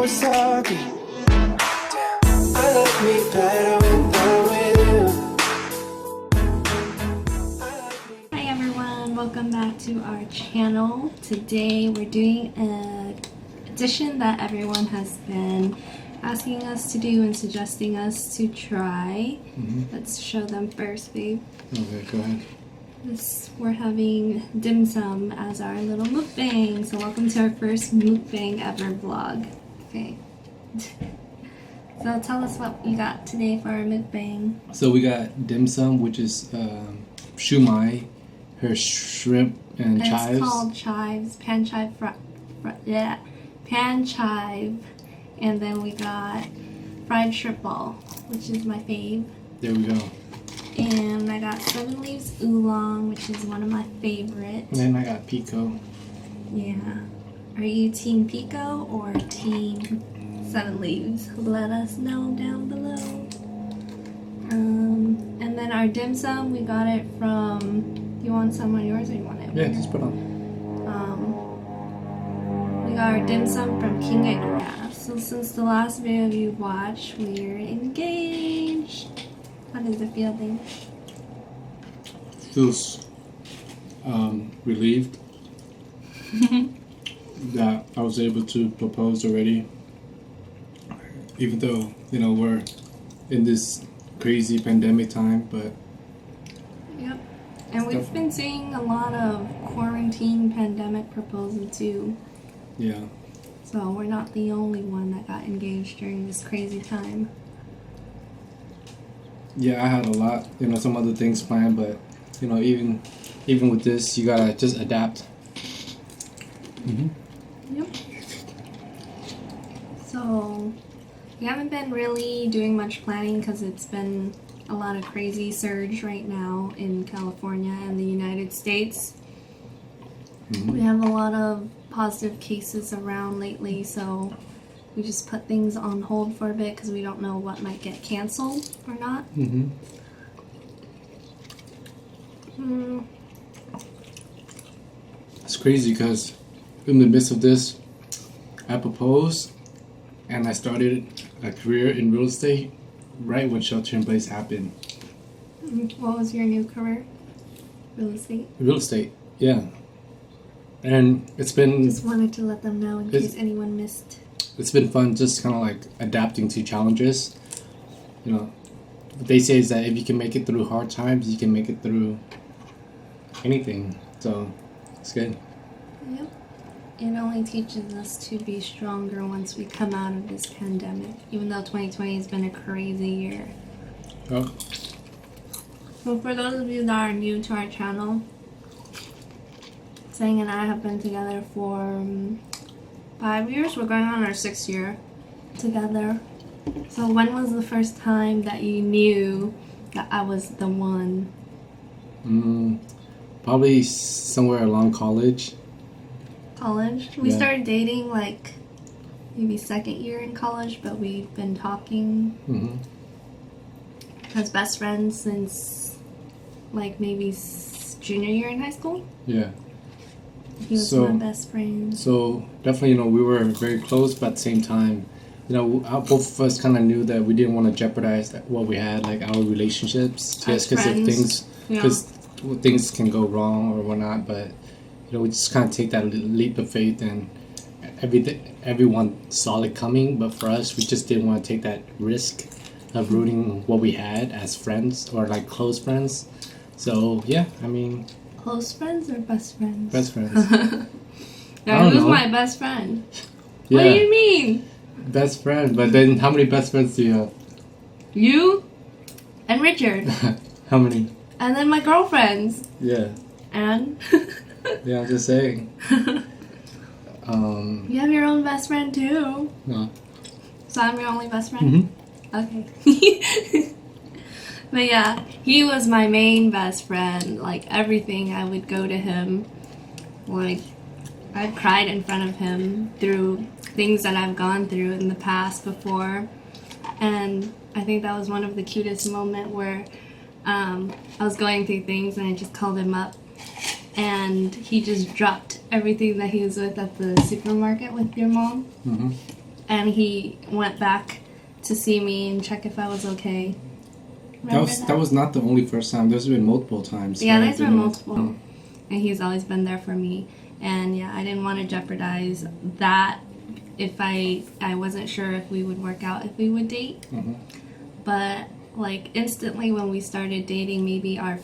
was talking. I like me better when I'm with you. Hi everyone, welcome back to our channel. Today we're doing an addition that everyone has been asking us to do and suggesting us to try. Let's show them first, babe. Okay, go ahead. We're having dim sum as our little mukbang. So welcome to our first mukbang ever vlog. Okay. So tell us what you got today for our mukbang. So we got dim sum, which is shumai, her shrimp and chives. It's called chives, pan chive, pan chive, and then we got fried shrimp ball, which is my fave. There we go. And I got 7 leaves oolong, which is one of my favorites. And then I got pico. Yeah. Are you team pico or team 7 leaves? Let us know down below. And then our dim sum, we got it from. You want some on yours or you want it? Yeah, just put on. We got our dim sum from King and Grass. So since the last video you watched, we're engaged. How does it feel, babe? Feels relieved that I was able to propose already. Even though, you know, we're in this crazy pandemic time, but... Yep. And we've been seeing a lot of quarantine pandemic proposal too. Yeah. So we're not the only one that got engaged during this crazy time. Yeah, I had a lot, you know, some other things planned, but, you know, even with this, you gotta just adapt. Yep. So, we haven't been really doing much planning because it's been a lot of crazy surge right now in California and the United States. We have a lot of positive cases around lately, so we just put things on hold for a bit because we don't know what might get canceled or not. It's crazy because in the midst of this, I proposed and I started a career in real estate right when shelter in place happened. What was your new career? Real estate? Real estate, yeah. And it's been... Just wanted to let them know in case anyone missed. It's been fun just kind of like adapting to challenges. You know, what they say is that if you can make it through hard times, you can make it through anything. So, it's good. Yep. It only teaches us to be stronger once we come out of this pandemic, even though 2020 has been a crazy year. Oh. So for those of you that are new to our channel, Sang and I have been together for 5 years. We're going on our 6th year together. So when was the first time that you knew that I was the one? Probably somewhere along college. College? We started dating like maybe 2nd year in college, but we've been talking as best friends since like maybe junior year in high school. Yeah. He was my best friend. So definitely, you know, we were very close, but at the same time, you know, both of us kind of knew that we didn't want to jeopardize what we had, like our relationships, just because of things can go wrong or whatnot. But you know, we just kind of take that leap of faith, and everyone saw it coming. But for us, we just didn't want to take that risk of ruining what we had as friends or like close friends. So yeah, I mean. Close friends or best friends? Best friends. Now, who's my best friend? Yeah. What do you mean? Best friend. But then how many best friends do you have? You and Richard. How many? And then my girlfriends. Yeah. And? Yeah, I'm just saying. You have your own best friend too. No. So I'm your only best friend? Okay. But yeah, he was my main best friend. Like everything, I would go to him. Like I've cried in front of him through things that I've gone through in the past before. And I think that was one of the cutest moments where I was going through things and I just called him up. And he just dropped everything that he was with at the supermarket with your mom. and he went back to see me and check if I was okay. That was not the only first time. There's been multiple times. Yeah, there's been multiple. And he's always been there for me. And yeah, I didn't want to jeopardize that if I wasn't sure if we would work out, if we would date. Mm-hmm. But like instantly when we started dating, maybe our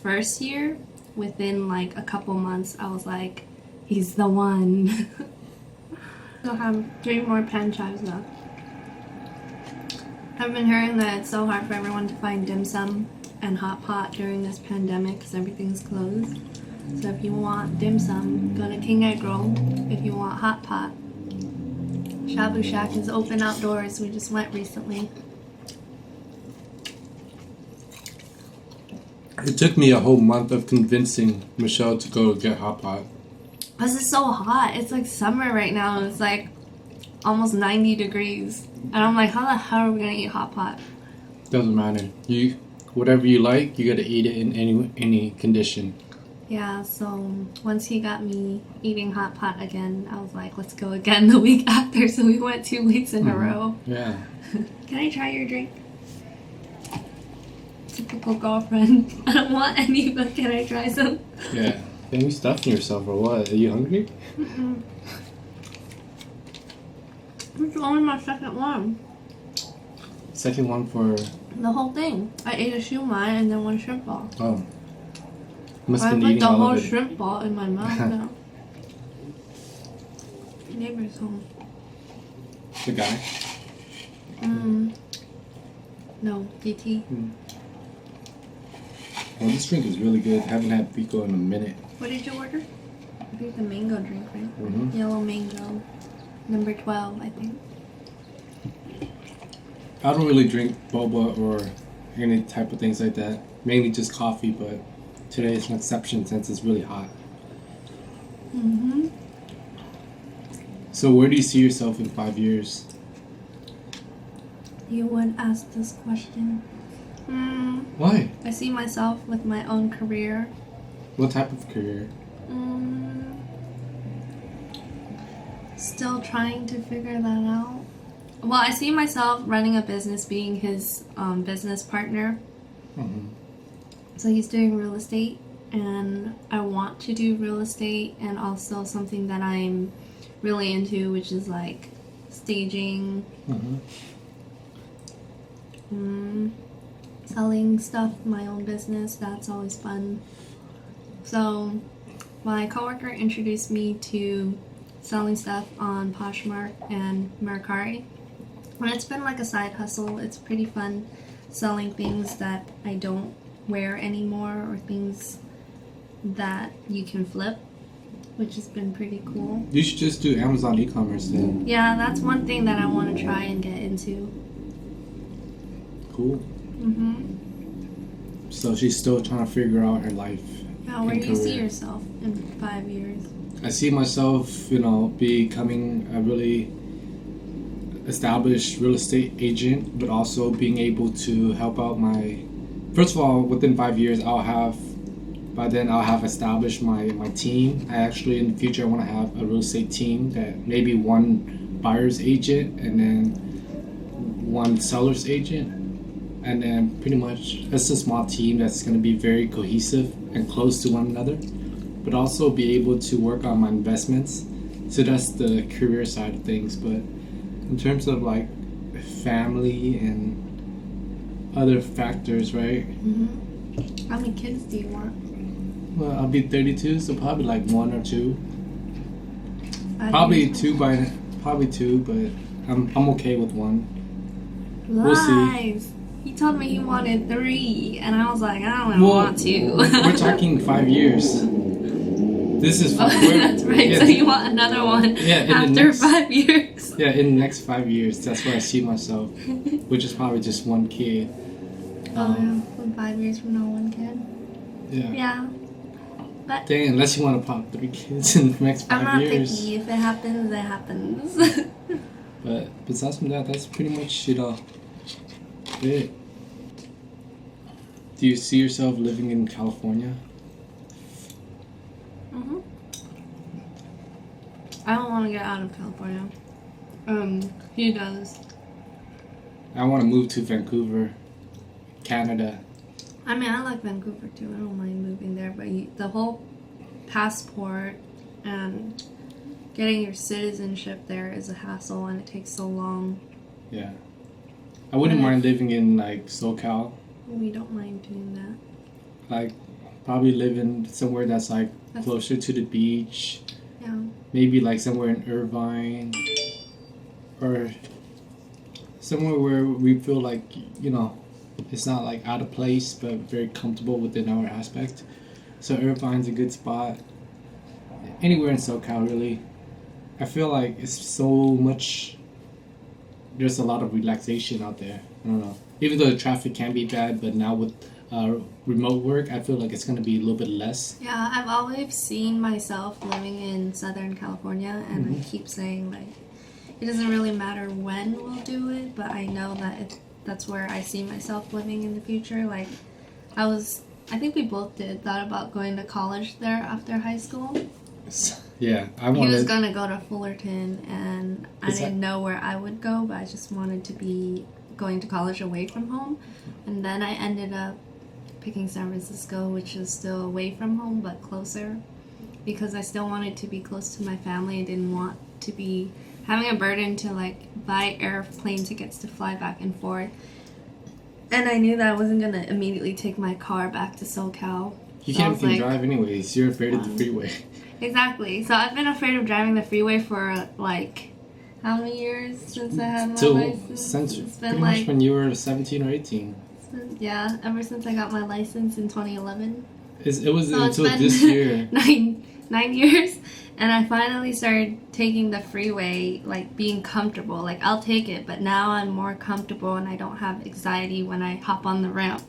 first year, within like a couple months, I was like, he's the one. Still have 3 more pan chais left. I've been hearing that it's so hard for everyone to find dim sum and hot pot during this pandemic because everything's closed. So if you want dim sum, go to King Egg Roll. If you want hot pot, Shabu Shack is open outdoors. We just went recently. It took me a whole month of convincing Michelle to go get hot pot. Because it's so hot. It's like summer right now. It's like almost 90 degrees. And I'm like, how the hell are we going to eat hot pot? Doesn't matter. Whatever you like, you gotta eat it in any condition. Yeah, so once he got me eating hot pot again, I was like, let's go again the week after. So we went 2 weeks in a row. Yeah. Can I try your drink? Typical girlfriend. I don't want any, but can I try some? Yeah. Are you stuffing yourself or what? Are you hungry? Mm-mm. It's only my second one. Second one for... The whole thing. I ate a shumai and then 1 shrimp ball. Oh. Must I have been put eating the all whole of it. shrimp ball in my mouth now. Neighbor's home. The guy? No, DT. Well, this drink is really good. Haven't had pico in a minute. What did you order? I think the mango drink, right? Mm-hmm. Yellow mango. Number 12, I think. I don't really drink boba or any type of things like that. Mainly just coffee, but today is an exception since it's really hot. Mm-hmm. So where do you see yourself in 5 years? You would ask this question. Why? I see myself with my own career. What type of career? Still trying to figure that out. Well, I see myself running a business, being his business partner. Mm-hmm. So he's doing real estate, and I want to do real estate, and also something that I'm really into, which is like staging, selling stuff, my own business. That's always fun. So my coworker introduced me to selling stuff on Poshmark and Mercari. And it's been like a side hustle. It's pretty fun selling things that I don't wear anymore or things that you can flip, which has been pretty cool. You should just do Amazon e-commerce then. Yeah, that's one thing that I want to try and get into. Cool. Mm-hmm. So she's still trying to figure out her life. Yeah, where and do you see career. yourself in 5 years? I see myself, becoming a really established real estate agent, but also being able to help out first of all, within 5 years, by then I'll have established my team. I actually, in the future, I want to have a real estate team that maybe 1 buyer's agent and then 1 seller's agent. And then pretty much, it's a small team that's going to be very cohesive and close to one another, but also be able to work on my investments. So that's the career side of things. But in terms of like family and other factors, right? Mm-hmm. How many kids do you want? Well, I'll be 32, so probably like 1 or 2. Probably 2, but I'm okay with 1. Lies. We'll see. He told me he wanted 3, and I was like, I don't want 2. We're talking 5 years. This is that's right. Yeah, so you want another one after 5 years? Yeah, in the next 5 years, that's where I see myself, which is probably just 1 kid. Yeah. In 5 years from now, 1 kid. Yeah. Yeah. But dang, unless you want to pop 3 kids in the next 5 I'm not years. picky. If it happens, it happens. But besides from that, that's pretty much it. Do you see yourself living in California? I don't want to get out of California. He does. I want to move to Vancouver, Canada. I mean, I like Vancouver too. I don't mind moving there, but the whole passport and getting your citizenship there is a hassle, and it takes so long. Yeah. I wouldn't mind living in like SoCal. We don't mind doing that. Like, probably living somewhere that's like closer to the beach. Yeah. Maybe like somewhere in Irvine. Or somewhere where we feel like, you know, it's not like out of place, but very comfortable within our aspect. So Irvine's a good spot. Anywhere in SoCal, really. I feel like it's so much. There's a lot of relaxation out there. I don't know. Even though the traffic can be bad, but now with remote work, I feel like it's going to be a little bit less. Yeah, I've always seen myself living in Southern California, and I keep saying, like, it doesn't really matter when we'll do it, but I know that that's where I see myself living in the future. Like, I think we both thought about going to college there after high school. Yeah, He was gonna go to Fullerton, and I didn't know where I would go, but I just wanted to be going to college away from home. And then I ended up picking San Francisco, which is still away from home but closer, because I still wanted to be close to my family. I didn't want to be having a burden to like buy airplane tickets to fly back and forth. And I knew that I wasn't gonna immediately take my car back to SoCal. You can't even drive anyways. You're afraid of the freeway. Exactly. So I've been afraid of driving the freeway for like how many years since I had my license? Since it's pretty been much like when you were 17 or 18. Yeah, ever since I got my license in 2011. It was so until this year. 9 years, and I finally started taking the freeway, like being comfortable. Like I'll take it, but now I'm more comfortable and I don't have anxiety when I hop on the ramp.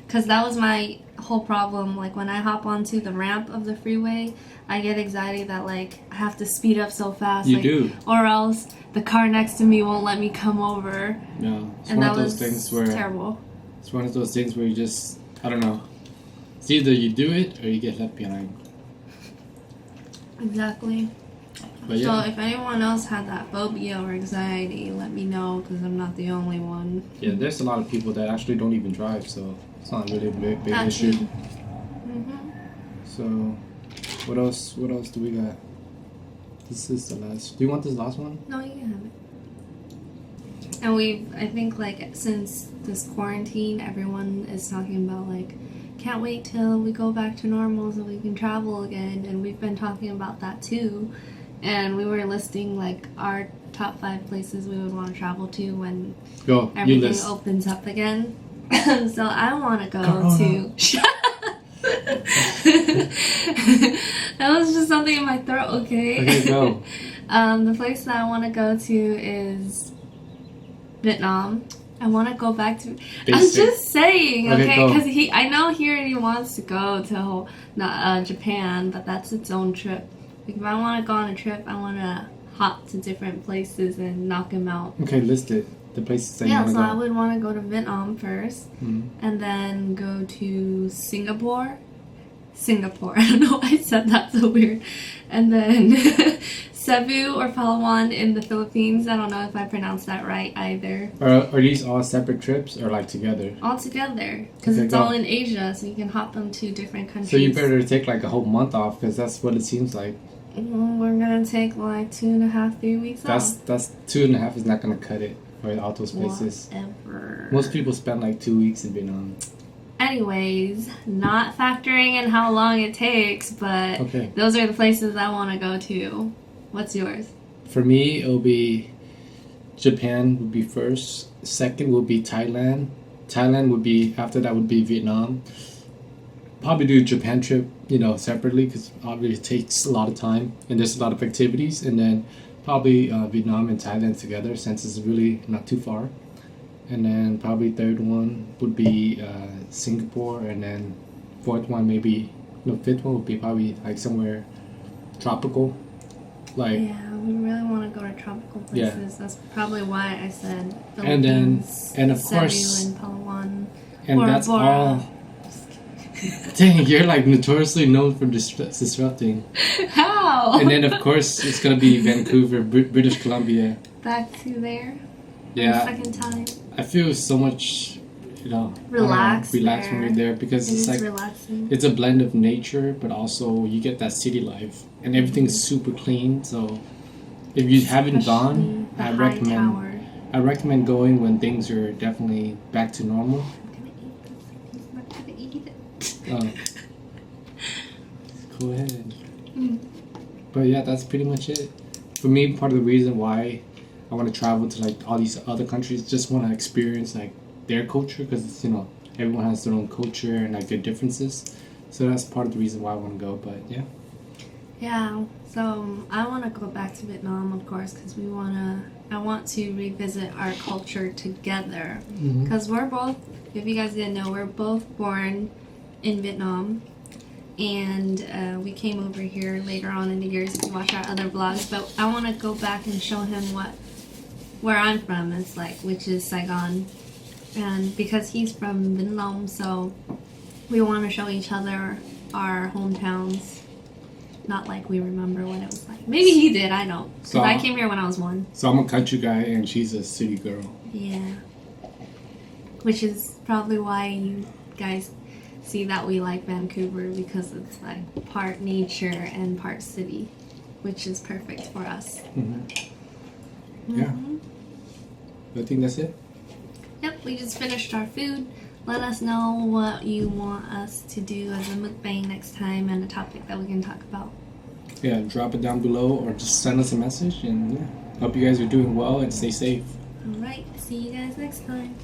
Because that was my whole problem. Like when I hop onto the ramp of the freeway, I get anxiety that like I have to speed up so fast. You do. Or else the car next to me won't let me come over. No, it's and one that of those was things where terrible. It's one of those things where you just, I don't know. It's either you do it or you get left behind. Exactly. But yeah. So if anyone else had that phobia or anxiety, let me know, because I'm not the only one. Yeah, there's a lot of people that actually don't even drive, so it's not really a big That's issue. Mm-hmm. So, what else do we got? This is the last. Do you want this last one? No, you can have it. And I think like since this quarantine, everyone is talking about like, can't wait till we go back to normal so we can travel again. And we've been talking about that too. And we were listing like our top 5 places we would want to travel to when everything opens up again. So I want to go to... That was just something in my throat, okay? Okay, go. The place that I want to go to is Vietnam. I want to go back to... Basic. I'm just saying, okay? Because I know he already wants to go to Japan, but that's its own trip. Like, if I want to go on a trip, I want to hop to different places and knock him out. Okay, list it. The places that you want to go. Yeah, so I would want to go to Vietnam first, and then go to Singapore. I don't know why I said that so weird. And then Cebu or Palawan in the Philippines. I don't know if I pronounced that right either. Are these all separate trips or like together? All together, because it's all in Asia, so you can hop them to different countries. So you better take like a whole month off, because that's what it seems like. Well, we're gonna take like 2.5, 3 weeks off. That's 2.5 is not gonna cut it for all those places. Whatever. Most people spend like 2 weeks in Vietnam. Anyways, not factoring in how long it takes, but those are the places I want to go to. What's yours? For me, it'll be Japan would be first. Second would be Thailand. Thailand would be, after that would be Vietnam. Probably do a Japan trip, separately, because obviously it takes a lot of time and there's a lot of activities. And then probably Vietnam and Thailand together, since it's really not too far. And then probably third one would be Singapore, and then fifth one would be probably like somewhere tropical. Like, yeah, we really want to go to tropical places. Yeah. That's probably why I said Philippines, and of course, and Palawan, and Bora that's Bora. all. Dang, you're like notoriously known for disrupting. How? And then, of course, it's gonna be Vancouver, British Columbia. Back to there. Yeah. Second time. I feel so much, Relaxed when there. we're there because it's like relaxing. it's a blend of nature, but also you get that city life, and everything's super clean. So if you haven't gone, The I high recommend. tower. I recommend going when things are definitely back to normal. I'm gonna eat this. He's not gonna eat it. Go ahead. Mm. But yeah, that's pretty much it. For me, part of the reason why I want to travel to like all these other countries, just want to experience like their culture, because everyone has their own culture and like their differences. So that's part of the reason why I want to go. But yeah. Yeah, so I want to go back to Vietnam, of course, because I want to revisit our culture together. Because we're both, if you guys didn't know, we're both born in Vietnam. And we came over here later on in the years to watch our other vlogs. But I want to go back and show him where I'm from is like, which is Saigon. And because he's from Vietnam, so we want to show each other our hometowns. Not like we remember what it was like. Maybe he did, I don't. Because I came here when I was 1. So I'm a country guy and she's a city girl. Yeah. Which is probably why you guys see that we like Vancouver, because it's like part nature and part city, which is perfect for us. Yeah. I think that's it. Yep, we just finished our food. Let us know what you want us to do as a mukbang next time and a topic that we can talk about. Yeah, drop it down below or just send us a message, and yeah, hope you guys are doing well and stay safe. Alright, see you guys next time.